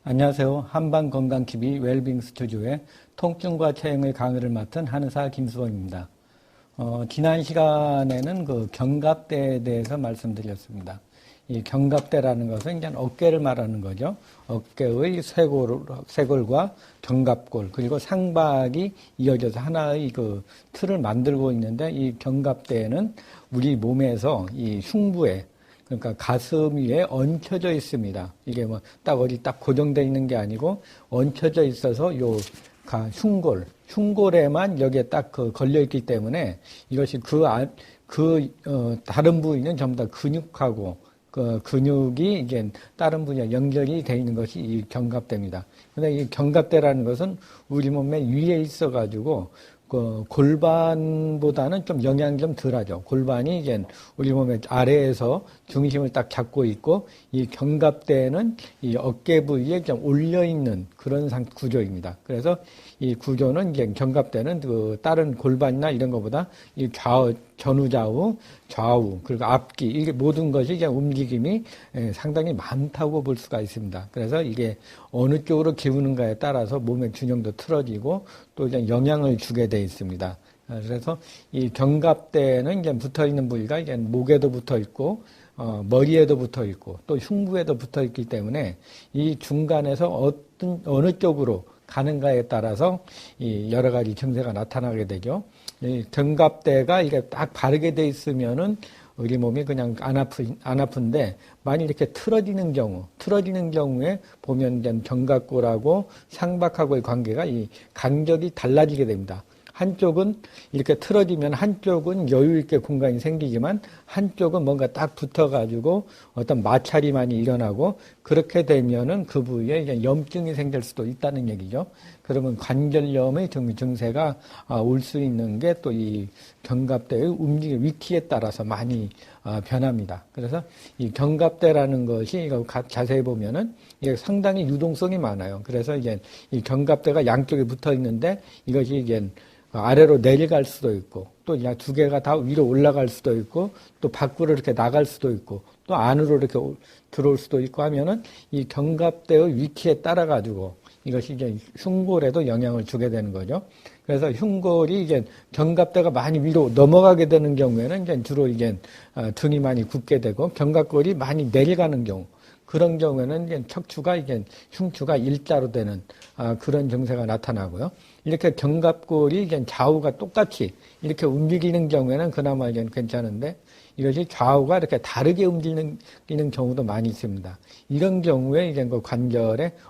안녕하세요. 한방건강TV 웰빙 스튜디오의 통증과 체형의 강의를 맡은 한의사 김수범입니다. 지난 시간에는 그 견갑대에 대해서 말씀드렸습니다. 이 견갑대라는 것은 이제 어깨를 말하는 거죠. 어깨의 쇄골과 견갑골 그리고 상박이 이어져서 하나의 그 틀을 만들고 있는데, 이 견갑대는 우리 몸에서 이 흉부에, 그러니까 가슴 위에 얹혀져 있습니다. 이게 뭐 딱 어디 딱 고정되어 있는 게 아니고 얹혀져 있어서 요 흉골에만 여기에 딱 걸려 있기 때문에 이것이 다른 부위는 전부 다 근육하고 그 근육이 이제 다른 부위와 연결이 되어 있는 것이 이 견갑대입니다. 근데 이 견갑대라는 것은 우리 몸의 위에 있어가지고 그 골반보다는 좀 영향이 좀 덜하죠. 골반이 이제 우리 몸의 아래에서 중심을 딱 잡고 있고, 이 견갑대는 이 어깨 부위에 좀 올려 있는 그런 구조입니다. 그래서 이 구조는 이제 견갑대는 그 다른 골반이나 이런 것보다 이 좌우 그리고 앞뒤, 이게 모든 것이 이제 움직임이 상당히 많다고 볼 수가 있습니다. 그래서 이게 어느 쪽으로 기우는가에 따라서 몸의 균형도 틀어지고 또 이제 영향을 주게 돼 있습니다. 그래서 이 견갑대는 이제 붙어 있는 부위가 이제 목에도 붙어 있고, 머리에도 붙어 있고, 또 흉부에도 붙어 있기 때문에 이 중간에서 어느 쪽으로 가는가에 따라서 이 여러 가지 증세가 나타나게 되죠. 이 견갑대가 이게 딱 바르게 돼 있으면은 우리 몸이 그냥 안 아픈데, 만일 이렇게 틀어지는 경우에 보면 이제 견갑골하고 상박하고의 관계가 이 간격이 달라지게 됩니다. 한쪽은 이렇게 틀어지면 한쪽은 여유 있게 공간이 생기지만 한쪽은 뭔가 딱 붙어가지고 어떤 마찰이 많이 일어나고, 그렇게 되면은 그 부위에 이제 염증이 생길 수도 있다는 얘기죠. 그러면 관절염의 증세가 올 수 있는 게 또 이 견갑대의 움직임 위치에 따라서 많이 변합니다. 그래서 이 견갑대라는 것이 이거 자세히 보면은 이게 상당히 유동성이 많아요. 그래서 이제 이 견갑대가 양쪽에 붙어 있는데 이것이 이제 아래로 내려갈 수도 있고, 또 두 개가 다 위로 올라갈 수도 있고, 또 밖으로 이렇게 나갈 수도 있고, 또 안으로 이렇게 들어올 수도 있고 하면은 이 견갑대의 위치에 따라 가지고 이것이 이제 흉골에도 영향을 주게 되는 거죠. 그래서 흉골이 이제 견갑대가 많이 위로 넘어가게 되는 경우에는 이제 주로 이제 등이 많이 굽게 되고, 견갑골이 많이 내려가는 경우, 그런 경우에는 이제 흉추가 일자로 되는 그런 증세가 나타나고요. 이렇게 견갑골이 이제 좌우가 똑같이 이렇게 움직이는 경우에는 그나마 이제 괜찮은데, 이것이 좌우가 이렇게 다르게 움직이는 경우도 많이 있습니다. 이런 경우에 이제 그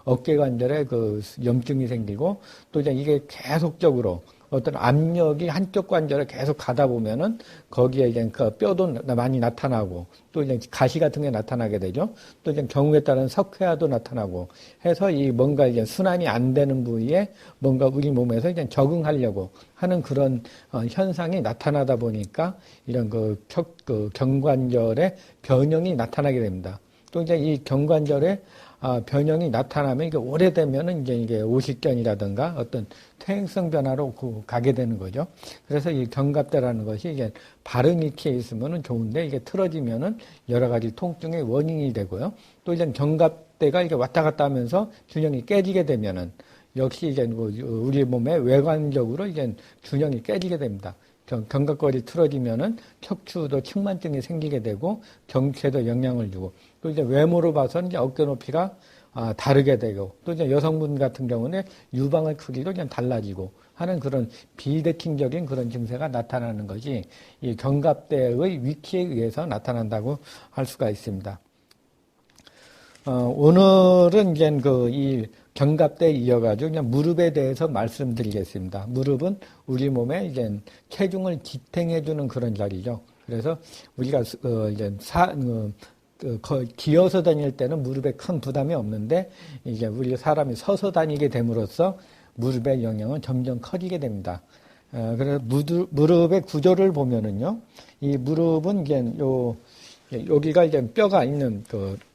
어깨 관절에 그 염증이 생기고, 또 이제 이게 계속적으로 어떤 압력이 한쪽 관절에 계속 가다 보면은 거기에 이제 그 뼈도 많이 나타나고, 또 이제 가시 같은 게 나타나게 되죠. 또 이제 경우에 따른 석회화도 나타나고 해서 이 뭔가 이제 순환이 안 되는 부위에 뭔가 우리 몸에서 이제 적응하려고 하는 그런 현상이 나타나다 보니까 이런 그 견관절의 변형이 나타나게 됩니다. 또 이제 이 견관절에 변형이 나타나면 이게 오래되면은 이게 오십견이라든가 어떤 퇴행성 변화로 가게 되는 거죠. 그래서 이 견갑대라는 것이 이게 바른 위치에 있으면은 좋은데, 이게 틀어지면은 여러 가지 통증의 원인이 되고요. 또 이제 견갑대가 이게 왔다 갔다 하면서 균형이 깨지게 되면은 역시 이제 우리 몸의 외관적으로 이제 균형이 깨지게 됩니다. 견갑골이 틀어지면은 척추도 측만증이 생기게 되고 경추에도 영향을 주고, 또 이제 외모로 봐서는 이제 어깨 높이가 다르게 되고, 또 이제 여성분 같은 경우는 유방의 크기도 그냥 달라지고 하는 그런 비대칭적인 그런 증세가 나타나는 것이 이 견갑대의 위치에 의해서 나타난다고 할 수가 있습니다. 오늘은 이제 이 견갑대에 이어가지고 그냥 무릎에 대해서 말씀드리겠습니다. 무릎은 우리 몸에 이제 체중을 지탱해주는 그런 자리죠. 그래서 우리가 기어서 다닐 때는 무릎에 큰 부담이 없는데, 이제 우리 사람이 서서 다니게 됨으로써 무릎의 영향은 점점 커지게 됩니다. 그래서 무릎의 구조를 보면은요, 이 무릎은 이제 여기가 이제 뼈가 있는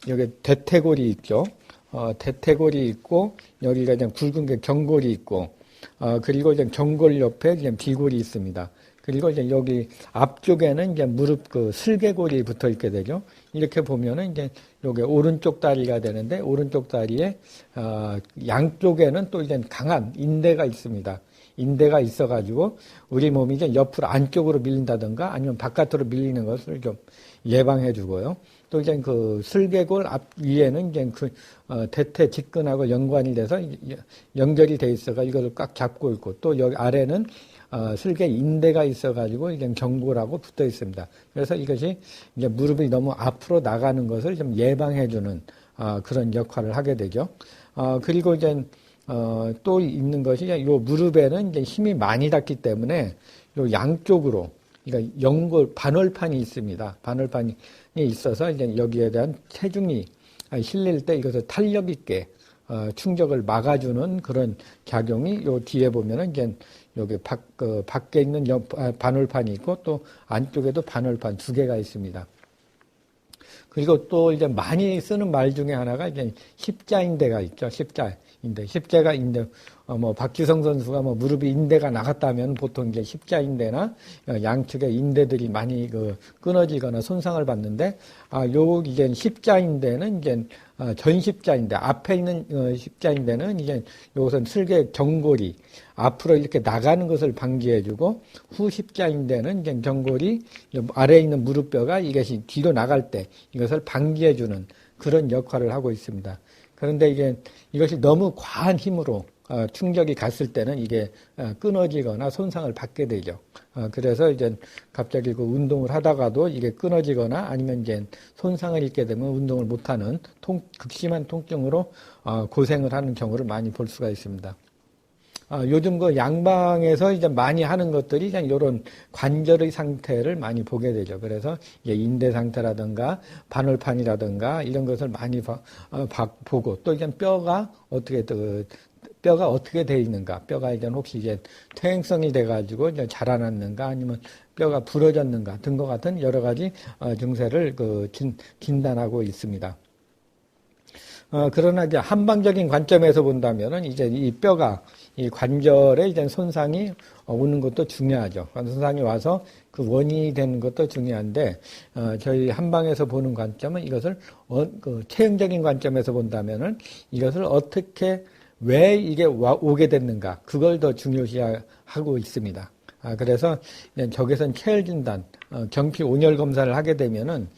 여기 대퇴골이 있죠. 대퇴골이 있고, 여기가 이제 굵은 게 경골이 있고, 그리고 이제 경골 옆에 이제 비골이 있습니다. 그리고 이제 여기 앞쪽에는 이제 무릎 슬개골이 붙어 있게 되죠. 이렇게 보면은 이제 요게 오른쪽 다리가 되는데 오른쪽 다리에 양쪽에는 또 이제 강한 인대가 있습니다. 인대가 있어가지고 우리 몸이 이제 옆으로 안쪽으로 밀린다든가 아니면 바깥으로 밀리는 것을 좀 예방해 주고요. 또 이제 그 슬개골 앞 위에는 이제 그 대퇴 직근하고 연관이 돼서 연결이 돼 있어가 이걸 꽉 잡고 있고 또 여기 아래는 슬개 인대가 있어가지고 이게 경골하고 붙어 있습니다. 그래서 이것이 이제 무릎이 너무 앞으로 나가는 것을 좀 예방해주는 그런 역할을 하게 되죠. 그리고 이제 또 있는 것이 요 무릎에는 이제 힘이 많이 닿기 때문에 요 양쪽으로 그러니까 연골 반월판이 있습니다. 반월판이 있어서 이제 여기에 대한 체중이 실릴 때 이것을 탄력 있게 충격을 막아주는 그런 작용이 요 뒤에 보면은 이제 여기 밖에 있는 반월판이 있고 또 안쪽에도 반월판 두 개가 있습니다. 그리고 또 이제 많이 쓰는 말 중에 하나가 이제 십자인대가 있죠. 십자인대. 박지성 선수가 무릎이 인대가 나갔다면 보통 이제 십자인대나 양측의 인대들이 많이 끊어지거나 손상을 받는데, 요 이제 십자인대는 이제 전십자인대, 앞에 있는 십자인대는 이제 요것은 슬개 경골이 앞으로 이렇게 나가는 것을 방지해주고, 후 십자인대는 이제 경골이 아래에 있는 무릎뼈가 이것이 뒤로 나갈 때 이것을 방지해주는 그런 역할을 하고 있습니다. 그런데 이것이 너무 과한 힘으로 충격이 갔을 때는 이게 끊어지거나 손상을 받게 되죠. 그래서 이제 갑자기 그 운동을 하다가도 이게 끊어지거나 아니면 이제 손상을 입게 되면 운동을 못하는 극심한 통증으로 고생을 하는 경우를 많이 볼 수가 있습니다. 요즘 그 양방에서 이제 많이 하는 것들이 이제 이런 관절의 상태를 많이 보게 되죠. 그래서 이제 인대 상태라든가 반월판이라든가 이런 것을 많이 보고 또 이제 뼈가 어떻게 돼 있는가, 뼈가 이제 혹시 이제 퇴행성이 돼가지고 이제 자라났는가, 아니면 뼈가 부러졌는가 등과 같은 여러 가지 증세를 진단하고 있습니다. 그러나 이제 한방적인 관점에서 본다면은 이제 이 뼈가 이 관절에 이제 손상이 오는 것도 중요하죠. 손상이 와서 그 원인이 되는 것도 중요한데, 저희 한방에서 보는 관점은 이것을 체형적인 관점에서 본다면은 이것을 어떻게 왜 이게 오게 됐는가, 그걸 더 중요시하고 있습니다. 그래서 적외선 체열 진단, 경피 온열 검사를 하게 되면은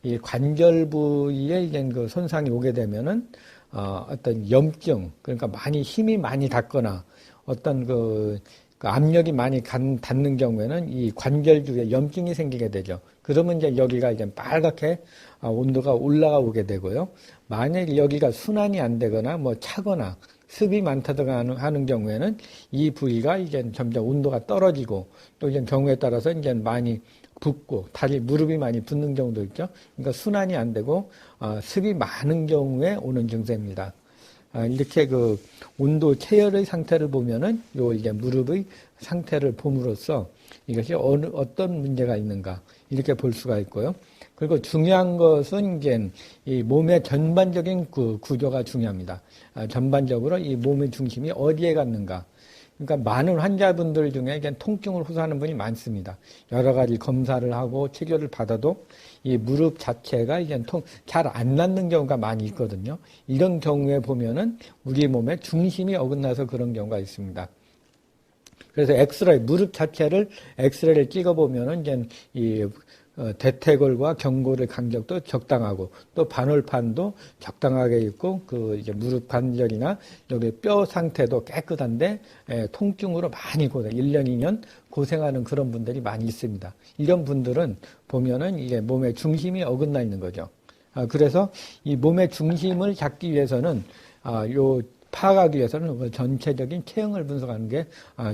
이 관절 부위에 이제 그 손상이 오게 되면은 어떤 염증, 그러니까 힘이 많이 닿거나 어떤 그 압력이 많이 닿는 경우에는 이 관절 주위에 염증이 생기게 되죠. 그러면 이제 여기가 이제 빨갛게 온도가 올라오게 되고요. 만약 여기가 순환이 안 되거나 차거나 습이 많다든가 하는 경우에는 이 부위가 이제 점점 온도가 떨어지고 또 이제 경우에 따라서 이제 많이 붓고 무릎이 많이 붓는 경우도 있죠. 그러니까 순환이 안 되고 습이 많은 경우에 오는 증세입니다. 이렇게 그 온도 체열의 상태를 보면은 이제 무릎의 상태를 봄으로써 이것이 어떤 문제가 있는가 이렇게 볼 수가 있고요. 그리고 중요한 것은 이제 이 몸의 전반적인 구조가 중요합니다. 전반적으로 이 몸의 중심이 어디에 갔는가. 그러니까 많은 환자분들 중에 이제 통증을 호소하는 분이 많습니다. 여러 가지 검사를 하고 치료를 받아도 이 무릎 자체가 이제 잘 안 낫는 경우가 많이 있거든요. 이런 경우에 보면은 우리 몸의 중심이 어긋나서 그런 경우가 있습니다. 그래서 무릎 자체를 엑스레이를 찍어보면은 이제 이 대퇴골과 경골의 간격도 적당하고 또 반월판도 적당하게 있고 이제 무릎 관절이나 여기 뼈 상태도 깨끗한데 통증으로 많이 1년, 2년 고생하는 그런 분들이 많이 있습니다. 이런 분들은 보면은 이게 몸의 중심이 어긋나 있는 거죠. 그래서 이 몸의 중심을 잡기 위해서는 파악하기 위해서는 전체적인 체형을 분석하는 게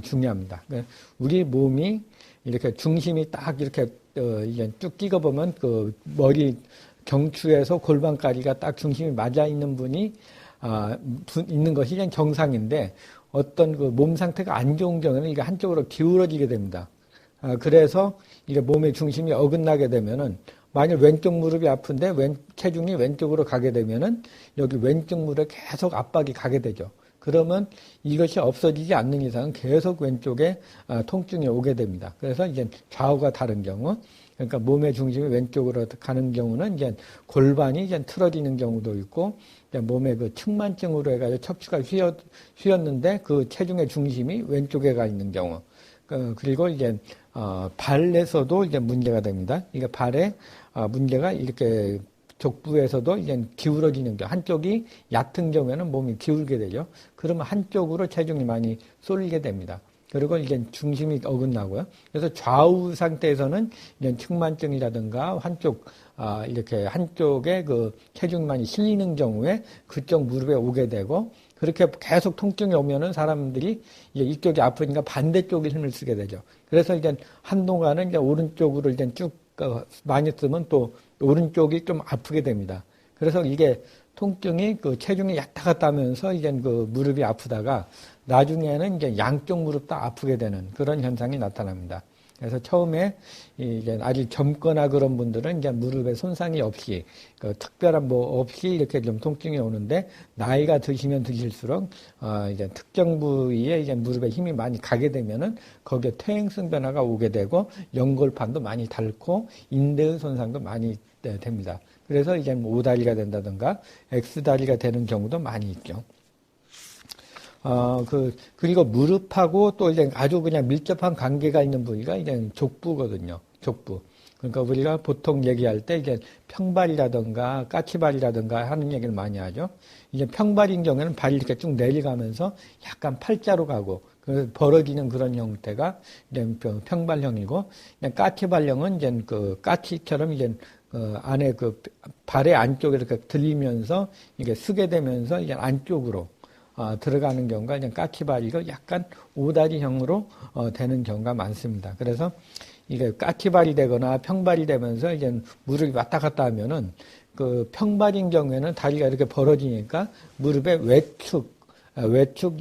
중요합니다. 우리 몸이 이렇게 중심이 딱 이렇게 이제 쭉 찍어보면 머리 경추에서 골반까지가 딱 중심이 맞아 있는 분이 있는 것이 그냥 정상인데 어떤 몸 상태가 안 좋은 경우는 이게 한쪽으로 기울어지게 됩니다. 그래서 이게 몸의 중심이 어긋나게 되면은 만약 왼쪽 무릎이 아픈데 체중이 왼쪽으로 가게 되면은 여기 왼쪽 무릎에 계속 압박이 가게 되죠. 그러면 이것이 없어지지 않는 이상은 계속 왼쪽에 통증이 오게 됩니다. 그래서 이제 좌우가 다른 경우, 그러니까 몸의 중심이 왼쪽으로 가는 경우는 이제 골반이 이제 틀어지는 경우도 있고, 몸의 그 측만증으로 해가지고 척추가 휘었는데 그 체중의 중심이 왼쪽에 가 있는 경우, 그리고 이제 발에서도 이제 문제가 됩니다. 이게 발에 문제가 이렇게 족부에서도 이제 기울어지는 경우, 한쪽이 얕은 경우에는 몸이 기울게 되죠. 그러면 한쪽으로 체중이 많이 쏠리게 됩니다. 그리고 이제 중심이 어긋나고요. 그래서 좌우 상태에서는 이제 측만증이라든가 이렇게 한쪽에 그 체중이 많이 실리는 경우에 그쪽 무릎에 오게 되고, 그렇게 계속 통증이 오면은 사람들이 이제 이쪽이 아프니까 반대쪽에 힘을 쓰게 되죠. 그래서 이제 한동안은 이제 오른쪽으로 이제 쭉 많이 쓰면 또 오른쪽이 좀 아프게 됩니다. 그래서 이게 통증이 그 체중이 왔다 갔다 하면서 이제 그 무릎이 아프다가 나중에는 이제 양쪽 무릎 다 아프게 되는 그런 현상이 나타납니다. 그래서 처음에 이제 아직 젊거나 그런 분들은 이제 무릎에 손상이 없이 특별한 뭐 없이 이렇게 좀 통증이 오는데, 나이가 드시면 드실수록 이제 특정 부위에 이제 무릎에 힘이 많이 가게 되면은 거기에 퇴행성 변화가 오게 되고 연골판도 많이 닳고 인대의 손상도 많이 됩니다. 그래서 이제 뭐 O다리가 된다든가 X다리가 되는 경우도 많이 있죠. 그리고 무릎하고 또 이제 아주 그냥 밀접한 관계가 있는 부위가 이제 족부거든요. 족부. 그러니까 우리가 보통 얘기할 때 이제 평발이라든가 까치발이라든가 하는 얘기를 많이 하죠. 이제 평발인 경우에는 발이 이렇게 쭉 내려가면서 약간 팔자로 가고, 그래서 벌어지는 그런 형태가 이제 평발형이고, 까치발형은 이제 그 까치처럼 이제 안에 그 발의 안쪽에 이렇게 들리면서 이게 쓰게 되면서 이제 안쪽으로 들어가는 경우가 이제 까치발이고 약간 오다리형으로 되는 경우가 많습니다. 그래서 이게 까치발이 되거나 평발이 되면서 이제 무릎이 왔다 갔다 하면은 그 평발인 경우에는 다리가 이렇게 벌어지니까 무릎의 외측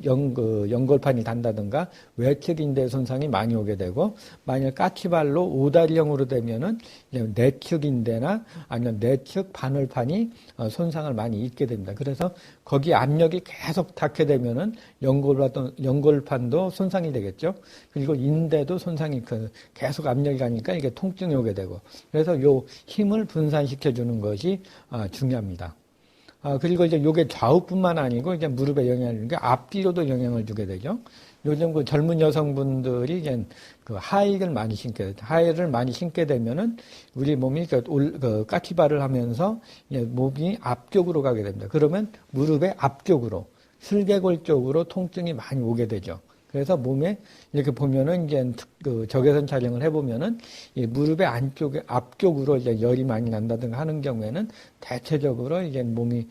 연골판이 단다든가 외측 인대 손상이 많이 오게 되고, 만약 까치발로 오다리형으로 되면은 내측 인대나 아니면 내측 바늘판이 손상을 많이 입게 됩니다. 그래서 거기 압력이 계속 닿게 되면은 연골판도 손상이 되겠죠. 그리고 인대도 손상이 계속 압력이 가니까 이게 통증이 오게 되고, 그래서 요 힘을 분산시켜 주는 것이 중요합니다. 그리고 이제 요게 좌우뿐만 아니고 이제 무릎에 영향을 주는 게 앞뒤로도 영향을 주게 되죠. 요즘 그 젊은 여성분들이 이제 그 하이힐을 많이 신게 되죠. 하이힐을 많이 신게 되면은 우리 몸이 까치발을 하면서 이제 몸이 앞쪽으로 가게 됩니다. 그러면 무릎의 앞쪽으로, 슬개골 쪽으로 통증이 많이 오게 되죠. 그래서 몸에 이렇게 보면은 이제 그 적외선 촬영을 해보면은 이 무릎의 앞쪽으로 이제 열이 많이 난다든가 하는 경우에는 대체적으로 이제 몸의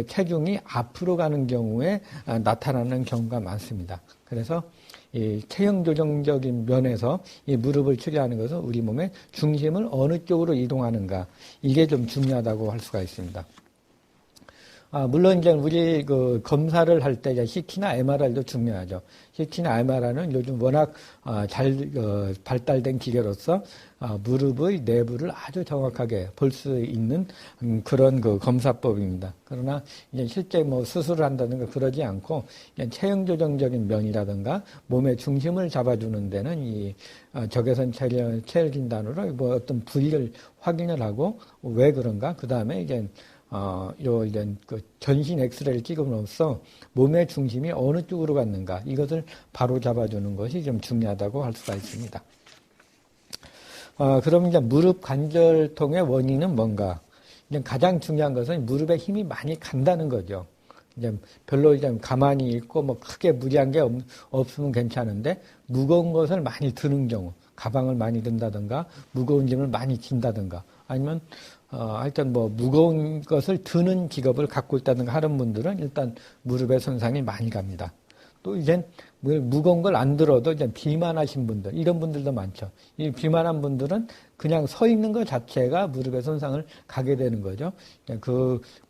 체중이 앞으로 가는 경우에 나타나는 경우가 많습니다. 그래서 이 체형 조정적인 면에서 이 무릎을 치료하는 것은 우리 몸의 중심을 어느 쪽으로 이동하는가, 이게 좀 중요하다고 할 수가 있습니다. 물론 이제 우리 그 검사를 할 때 CT나 MRI도 중요하죠. CT나 MRI는 요즘 워낙 잘 발달된 기계로서 무릎의 내부를 아주 정확하게 볼 수 있는 그런 그 검사법입니다. 그러나 이제 실제 뭐 수술을 한다든가 그러지 않고 그냥 체형 조정적인 면이라든가 몸의 중심을 잡아주는 데는 이 적외선 체열 진단으로 뭐 어떤 부위를 확인을 하고 왜 그런가, 그 다음에 이제 이제 그 전신 엑스레이를 찍음으로써 몸의 중심이 어느 쪽으로 갔는가, 이것을 바로 잡아주는 것이 좀 중요하다고 할 수가 있습니다. 그럼 이제 무릎 관절통의 원인은 뭔가? 이제 가장 중요한 것은 무릎에 힘이 많이 간다는 거죠. 이제 별로 이제 가만히 있고 뭐 크게 무리한 게 없으면 괜찮은데, 무거운 것을 많이 드는 경우, 가방을 많이 든다든가 무거운 짐을 많이 진다든가, 아니면 하여튼 뭐 무거운 것을 드는 직업을 갖고 있다든가 하는 분들은 일단 무릎에 손상이 많이 갑니다. 또 이제 무거운 걸 안 들어도 이제 비만하신 분들, 이런 분들도 많죠. 이 비만한 분들은 그냥 서 있는 것 자체가 무릎에 손상을 가게 되는 거죠.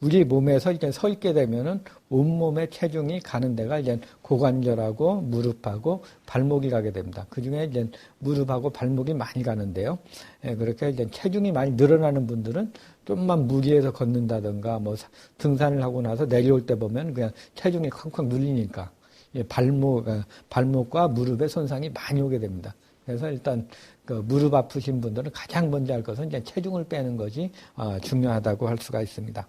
우리 몸에서 이제 서 있게 되면은 온몸의 체중이 가는 데가 이제 고관절하고 무릎하고 발목이 가게 됩니다. 그 중에 이제 무릎하고 발목이 많이 가는데요. 그렇게 이제 체중이 많이 늘어나는 분들은 좀만 무리해서 걷는다든가 뭐 등산을 하고 나서 내려올 때 보면 그냥 체중이 쾅쾅 눌리니까 발목과 무릎에 손상이 많이 오게 됩니다. 그래서 일단 그 무릎 아프신 분들은 가장 먼저 할 것은 이제 체중을 빼는 것이 중요하다고 할 수가 있습니다.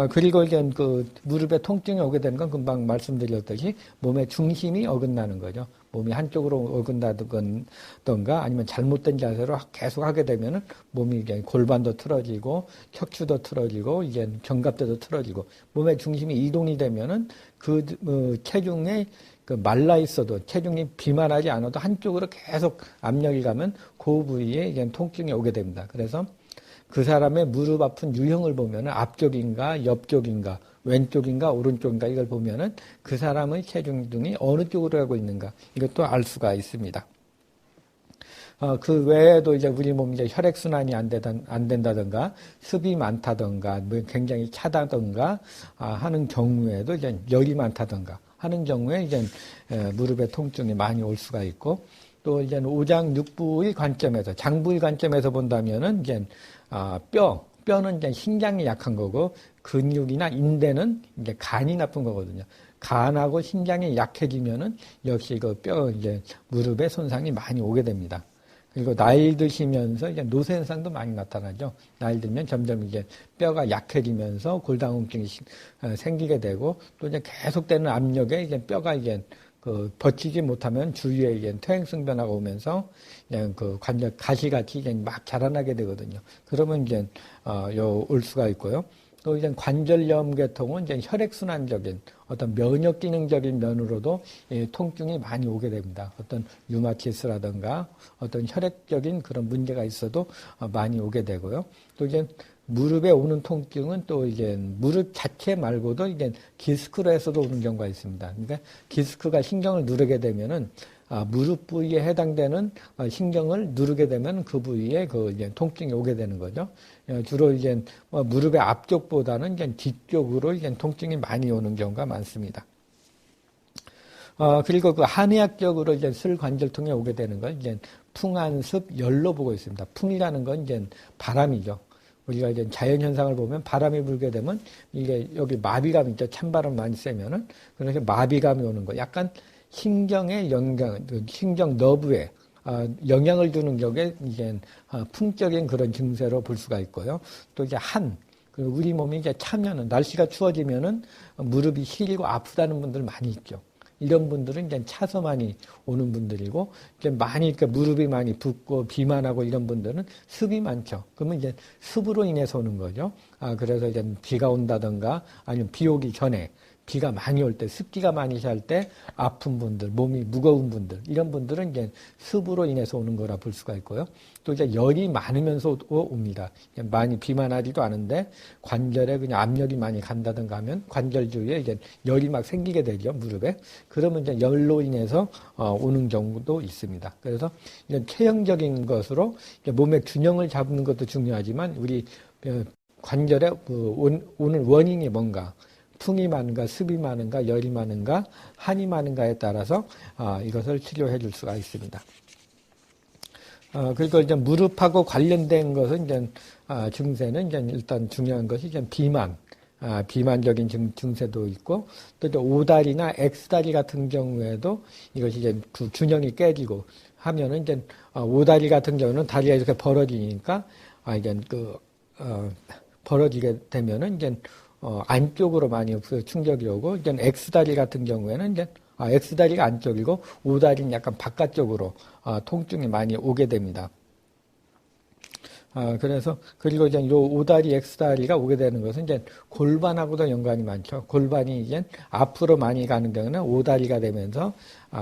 그리고 이제 그 무릎에 통증이 오게 되는 건 금방 말씀드렸듯이 몸의 중심이 어긋나는 거죠. 몸이 한쪽으로 어긋나든가 아니면 잘못된 자세로 계속 하게 되면은 몸이 이제 골반도 틀어지고 척추도 틀어지고 이제 견갑대도 틀어지고 몸의 중심이 이동이 되면은 체중에 말라 있어도 체중이 비만하지 않아도 한쪽으로 계속 압력이 가면 그 부위에 이제 통증이 오게 됩니다. 그래서 그 사람의 무릎 아픈 유형을 보면은 앞쪽인가 옆쪽인가 왼쪽인가 오른쪽인가 이걸 보면은 그 사람의 체중이 어느 쪽으로 가고 있는가 이것도 알 수가 있습니다. 그 외에도 이제 우리 몸 이제 혈액순환이 안 된다든가 습이 많다든가 뭐 굉장히 차다든가 하는 경우에도 이제 열이 많다든가 하는 경우에 이제 무릎에 통증이 많이 올 수가 있고 또 이제 오장육부의 관점에서 장부의 관점에서 본다면은 이제 뼈는 이제 신장이 약한 거고 근육이나 인대는 이제 간이 나쁜 거거든요. 간하고 신장이 약해지면은 역시 이제 무릎에 손상이 많이 오게 됩니다. 그리고 나이 드시면서 이제 노쇠 현상도 많이 나타나죠. 나이 들면 점점 이제 뼈가 약해지면서 골다공증이 생기게 되고 또 이제 계속되는 압력에 이제 뼈가 이제 버티지 못하면 주위에 이제 퇴행성 변화가 오면서 그냥 관절 가시같이 이제 막 자라나게 되거든요. 그러면 이제 올 수가 있고요. 또 이제 관절염 계통은 이제 혈액순환적인 어떤 면역 기능적인 면으로도 통증이 많이 오게 됩니다. 어떤 류마티스라든가 어떤 혈액적인 그런 문제가 있어도 많이 오게 되고요. 또 이제 무릎에 오는 통증은 또 이제 무릎 자체 말고도 이제 디스크로 해서도 오는 경우가 있습니다. 그러니까 디스크가 신경을 누르게 되면은 무릎 부위에 해당되는 신경을 누르게 되면 그 부위에 이제 통증이 오게 되는 거죠. 주로 이제 무릎의 앞쪽보다는 이제 뒤쪽으로 이제 통증이 많이 오는 경우가 많습니다. 그리고 한의학적으로 이제 슬관절통에 오게 되는 건 이제 풍한습 열로 보고 있습니다. 풍이라는 건 이제 바람이죠. 우리가 이제 자연현상을 보면 바람이 불게 되면 이게 여기 마비감 있죠. 찬바람 많이 쐬면은. 그래서 마비감이 오는 거. 약간 신경의 영향, 신경 너브에 영향을 주는 게 이제 풍적인 그런 증세로 볼 수가 있고요. 또 이제 그리고 우리 몸이 이제 차면은 날씨가 추워지면은 무릎이 시리고 아프다는 분들 많이 있죠. 이런 분들은 이제 차서 많이 오는 분들이고, 이제 많이, 무릎이 많이 붓고, 비만하고 이런 분들은 습이 많죠. 그러면 이제 습으로 인해서 오는 거죠. 그래서 이제 비가 온다든가, 아니면 비 오기 전에, 비가 많이 올 때, 습기가 많이 찰 때, 아픈 분들, 몸이 무거운 분들, 이런 분들은 이제 습으로 인해서 오는 거라 볼 수가 있고요. 또 이제 열이 많으면서 옵니다. 많이 비만하지도 않은데, 관절에 그냥 압력이 많이 간다든가 하면, 관절 주위에 이제 열이 막 생기게 되죠, 무릎에. 그러면 이제 열로 인해서 오는 경우도 있습니다. 그래서 이제 체형적인 것으로 이제 몸의 균형을 잡는 것도 중요하지만, 우리 관절에 오는 원인이 뭔가, 풍이 많은가, 습이 많은가, 열이 많은가, 한이 많은가에 따라서 이것을 치료해 줄 수가 있습니다. 그리고 이제 무릎하고 관련된 것은 이제 증세는 이제 일단 중요한 것이 이제 비만적인 증세도 있고 또 이제 오다리나 X다리 같은 경우에도 이것이 이제 그 균형이 깨지고 하면은 이제 오다리 같은 경우는 다리가 이렇게 벌어지니까 이제 벌어지게 되면은 이제 안쪽으로 많이 충격이 오고, 이제 X다리 같은 경우에는 이제, X다리가 안쪽이고, O다리는 약간 바깥쪽으로, 통증이 많이 오게 됩니다. 그래서, 그리고 이제 요 O다리, X다리가 오게 되는 것은 이제 골반하고도 연관이 많죠. 골반이 이제 앞으로 많이 가는 경우는 O다리가 되면서,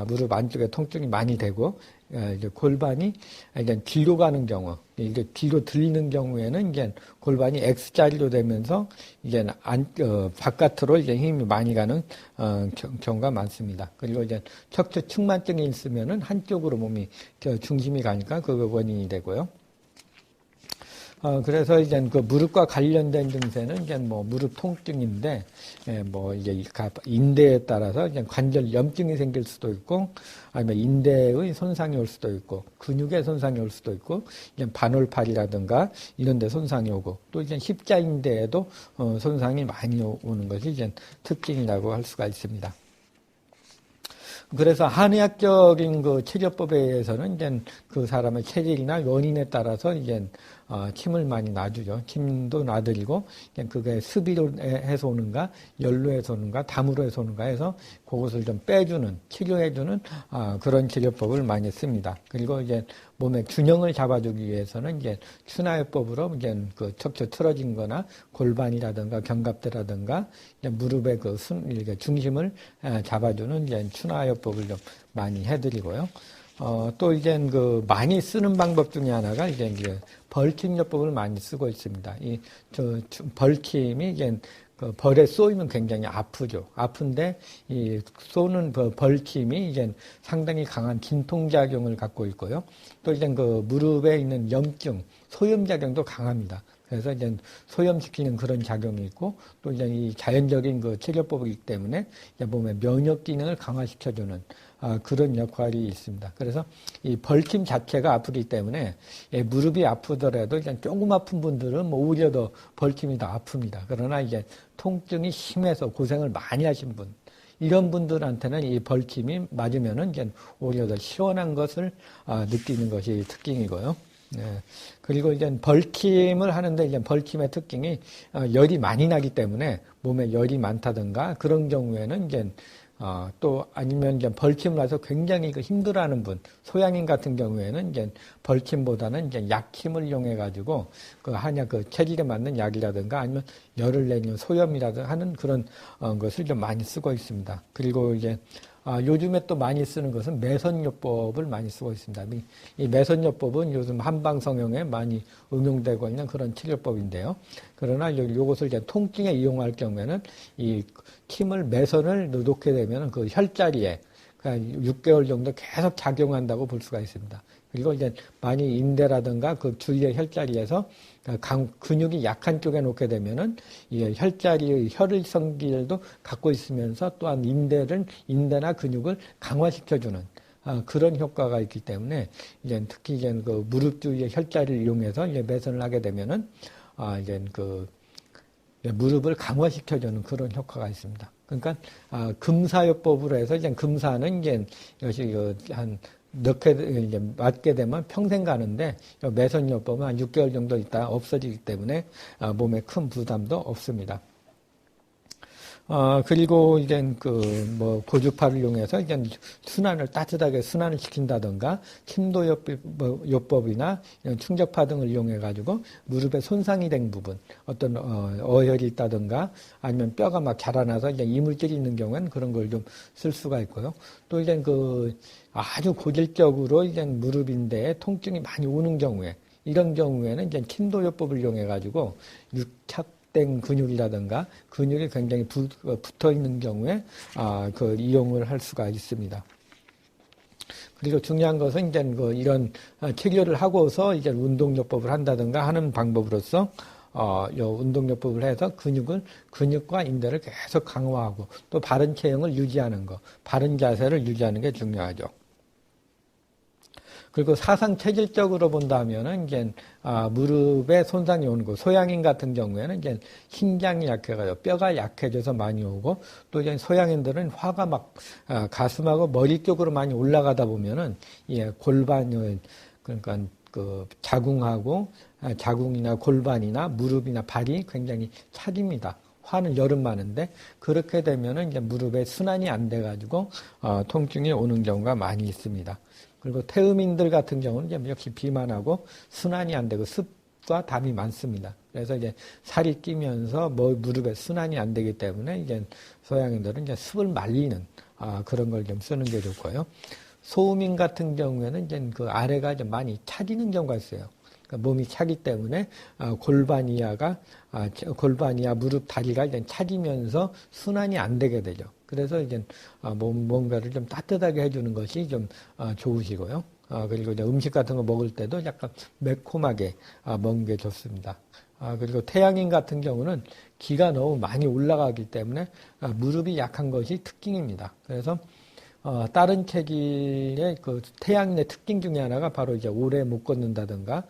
무릎 안쪽에 통증이 많이 되고, 이제 골반이 이제 뒤로 가는 경우, 이제 뒤로 들리는 경우에는 이제 골반이 X자리로 되면서 이제 바깥으로 이제 힘이 많이 가는, 경우가 많습니다. 그리고 이제 척추 측만증이 있으면은 한쪽으로 몸이, 중심이 가니까 그 원인이 되고요. 그래서 이제 그 무릎과 관련된 증세는 이제 뭐 무릎 통증인데, 뭐 이제 인대에 따라서 이제 관절 염증이 생길 수도 있고, 아니면 인대의 손상이 올 수도 있고, 근육의 손상이 올 수도 있고, 이제 반월팔이라든가 이런 데 손상이 오고, 또 이제 십자인대에도 손상이 많이 오는 것이 이제 특징이라고 할 수가 있습니다. 그래서 한의학적인 그 치료법에 의해서는 이제 그 사람의 체질이나 원인에 따라서 이제 침을 많이 놔주죠. 침도 놔드리고 그게 습위로 해서 오는가, 열로 해서 오는가, 담으로 해서 오는가 해서 그것을 좀 빼주는, 치료해주는 그런 치료법을 많이 씁니다. 그리고 이제 몸의 균형을 잡아주기 위해서는 이제 추나요법으로 이제 그 척추 틀어진거나 골반이라든가 견갑대라든가 이제 무릎의 그 중심을 잡아주는 이제 추나요법을 좀 많이 해드리고요. 또 이제 그 많이 쓰는 방법 중에 하나가 이제 벌킴요법을 많이 쓰고 있습니다. 벌킴이 이제 그 벌에 쏘이면 굉장히 아프죠. 아픈데 이 쏘는 그 벌킴이 이제 상당히 강한 진통작용을 갖고 있고요. 또 이제 그 무릎에 있는 염증, 소염작용도 강합니다. 그래서 이제 소염시키는 그런 작용이 있고, 또 이제 이 자연적인 그 치료법이기 때문에 이제 몸의 면역 기능을 강화시켜주는 그런 역할이 있습니다. 그래서 이 벌킴 자체가 아프기 때문에 무릎이 아프더라도 그냥 조금 아픈 분들은 뭐 오히려 더 벌킴이 더 아픕니다. 그러나 이제 통증이 심해서 고생을 많이 하신 분, 이런 분들한테는 이 벌킴이 맞으면은 이제 오히려 더 시원한 것을 느끼는 것이 특징이고요. 네. 그리고 이제 벌킴을 하는데 이제 벌킴의 특징이 열이 많이 나기 때문에 몸에 열이 많다든가 그런 경우에는 이제 또 아니면 이제 벌킴을 나서 굉장히 힘들어하는 분, 소양인 같은 경우에는 이제 벌킴보다는 이제 약힘을 이용해 가지고 그 한약 그 체질에 맞는 약이라든가 아니면 열을 내는 소염이라든가 하는 그런 것을 좀 많이 쓰고 있습니다. 그리고 이제 요즘에 또 많이 쓰는 것은 매선요법을 많이 쓰고 있습니다. 이 매선요법은 요즘 한방성형에 많이 응용되고 있는 그런 치료법인데요. 그러나 요것을 이제 통증에 이용할 경우에는 이 침을 매선을 놓게 되면 그 혈자리에 6개월 정도 계속 작용한다고 볼 수가 있습니다. 그리고 이제 많이 인대라든가 그 주위의 혈자리에서 근육이 약한 쪽에 놓게 되면은 이 혈자리의 혈성기를 갖고 있으면서 또한 인대나 근육을 강화시켜주는 그런 효과가 있기 때문에 이제 특히 이제 그 무릎 주위의 혈자리를 이용해서 이제 매선을 하게 되면은 이제 그 무릎을 강화시켜주는 그런 효과가 있습니다. 그러니까 금사요법으로 해서 이제 금사는 이제 이것이 한 넣게 이제 맞게 되면 평생 가는데 매선요법은 한 6개월 정도 있다 없어지기 때문에 몸에 큰 부담도 없습니다. 그리고 이제 뭐 고주파를 이용해서 이제 따뜻하게 순환을 시킨다든가 침도요법이나 충격파 등을 이용해 가지고 무릎에 손상이 된 부분, 어떤 어혈이 있다든가 아니면 뼈가 막 자라나서 이제 이물질이 있는 경우에는 그런 걸 좀 쓸 수가 있고요. 또 이제 아주 고질적으로 이제 무릎인데 통증이 많이 오는 경우에 이런 경우에는 이제 침도요법을 이용해 가지고 된 근육이라든가 근육이 굉장히 붙어 있는 경우에 그 이용을 할 수가 있습니다. 그리고 중요한 것은 이제 이런 체결을 하고서 이제 운동요법을 한다든가 하는 방법으로서 요 운동요법을 해서 근육과 인대를 계속 강화하고 또 바른 체형을 유지하는 거, 바른 자세를 유지하는 게 중요하죠. 그리고 사상 체질적으로 본다면은 이제 무릎에 손상이 오는 거, 소양인 같은 경우에는 이제 신장이 약해가지고 뼈가 약해져서 많이 오고 또 이제 소양인들은 화가 막 가슴하고 머리 쪽으로 많이 올라가다 보면은 골반을 그러니까 그 자궁이나 골반이나 무릎이나 발이 굉장히 차집니다. 화는 여름 많은데 그렇게 되면은 이제 무릎에 순환이 안 돼가지고 통증이 오는 경우가 많이 있습니다. 그리고 태음인들 같은 경우는 이제 역시 비만하고 순환이 안 되고 습과 담이 많습니다. 그래서 이제 살이 찌면서 무릎에 순환이 안 되기 때문에 이제 서양인들은 이제 습을 말리는 그런 걸 좀 쓰는 게 좋고요. 소음인 같은 경우에는 이제 그 아래가 좀 많이 차지는 경우가 있어요. 그러니까 몸이 차기 때문에 골반 이하 무릎 다리가 이제 차지면서 순환이 안 되게 되죠. 그래서 이제 뭔가를 좀 따뜻하게 해주는 것이 좀 좋으시고요. 그리고 이제 음식 같은 거 먹을 때도 약간 매콤하게 먹는 게 좋습니다. 그리고 태양인 같은 경우는 기가 너무 많이 올라가기 때문에 무릎이 약한 것이 특징입니다. 그래서 다른 체질의 그 태양인의 특징 중에 하나가 바로 이제 오래 못 걷는다든가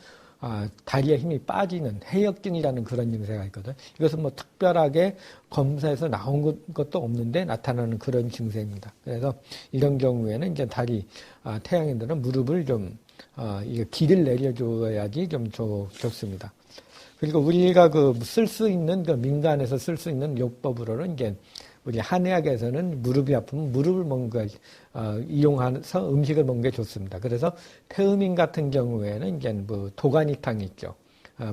다리에 힘이 빠지는 해역증이라는 그런 증세가 있거든. 이것은 뭐 특별하게 검사에서 나온 것도 없는데 나타나는 그런 증세입니다. 그래서 이런 경우에는 이제 태양인들은 무릎을 좀 이게 기를 내려줘야지 좀 좋습니다. 그리고 우리가 쓸 수 있는 민간에서 쓸 수 있는 요법으로는 이제 우리 한의학에서는 무릎이 아프면 무릎을 먹는 거 이용해서 음식을 먹는 게 좋습니다. 그래서 태음인 같은 경우에는 이제 뭐 도가니탕 있죠.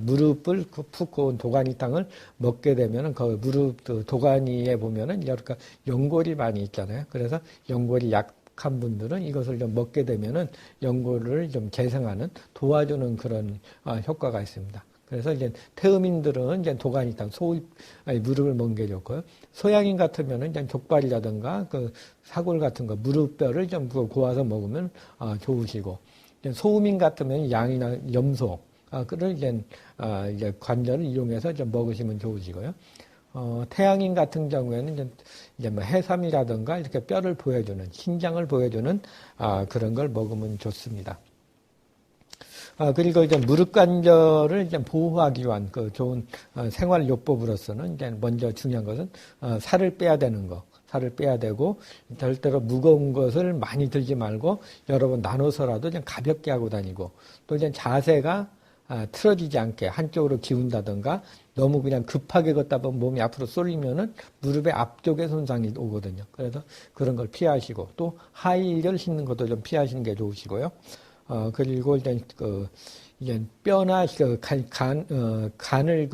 무릎을 푹 고운 도가니탕을 먹게 되면은 그 무릎 도가니에 보면은 여러 연골이 많이 있잖아요. 그래서 연골이 약한 분들은 이것을 좀 먹게 되면은 연골을 좀 재생하는 도와주는 그런 효과가 있습니다. 그래서 이제 태음인들은 이제 도가니탕, 무릎을 먹는 게 좋고요. 소양인 같으면은 이제 족발이라든가 그 사골 같은 거, 무릎뼈를 좀 고아서 먹으면 좋으시고, 소음인 같으면 양이나 염소, 그를 이제 관절을 이용해서 좀 먹으시면 좋으시고요. 태양인 같은 경우에는 이제 뭐 해삼이라든가 이렇게 뼈를 보여주는, 신장을 보여주는 그런 걸 먹으면 좋습니다. 그리고 이제 무릎 관절을 이제 보호하기 위한 그 좋은 생활요법으로서는 이제 먼저 중요한 것은 살을 빼야 되는 거. 살을 빼야 되고 절대로 무거운 것을 많이 들지 말고 여러 번 나눠서라도 좀 가볍게 하고 다니고 또 이제 자세가 틀어지지 않게 한쪽으로 기운다든가 너무 그냥 급하게 걷다 보면 몸이 앞으로 쏠리면은 무릎의 앞쪽에 손상이 오거든요. 그래서 그런 걸 피하시고 또 하이힐을 신는 것도 좀 피하시는 게 좋으시고요. 그리고 이제 뼈나 간을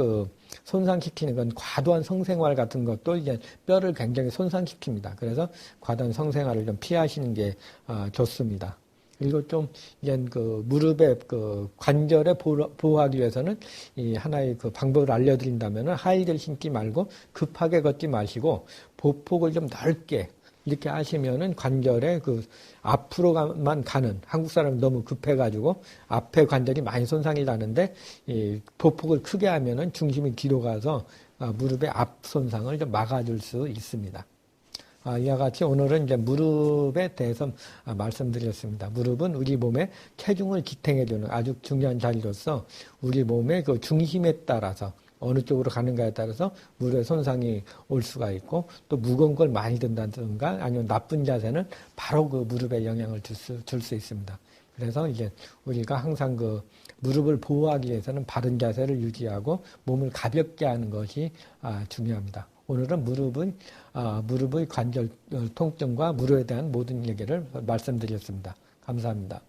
손상시키는 건 과도한 성생활 같은 것도 이제 뼈를 굉장히 손상시킵니다. 그래서 과도한 성생활을 좀 피하시는 게 좋습니다. 그리고 좀 이제 무릎의 관절에 보호하기 위해서는 이 하나의 방법을 알려드린다면은 하이힐을 신지 말고 급하게 걷지 마시고 보폭을 좀 넓게 이렇게 하시면은 관절에 앞으로만 가는, 한국 사람이 너무 급해가지고 앞에 관절이 많이 손상이 나는데 이 보폭을 크게 하면은 중심이 뒤로 가서 무릎의 앞 손상을 좀 막아줄 수 있습니다. 이와 같이 오늘은 이제 무릎에 대해서 말씀드렸습니다. 무릎은 우리 몸의 체중을 지탱해주는 아주 중요한 자리로서 우리 몸의 그 중심에 따라서 어느 쪽으로 가는가에 따라서 무릎에 손상이 올 수가 있고 또 무거운 걸 많이 든다든가 아니면 나쁜 자세는 바로 그 무릎에 영향을 줄 수 있습니다. 그래서 이제 우리가 항상 무릎을 보호하기 위해서는 바른 자세를 유지하고 몸을 가볍게 하는 것이 중요합니다. 오늘은 무릎의 관절 통증과 무릎에 대한 모든 얘기를 말씀드렸습니다. 감사합니다.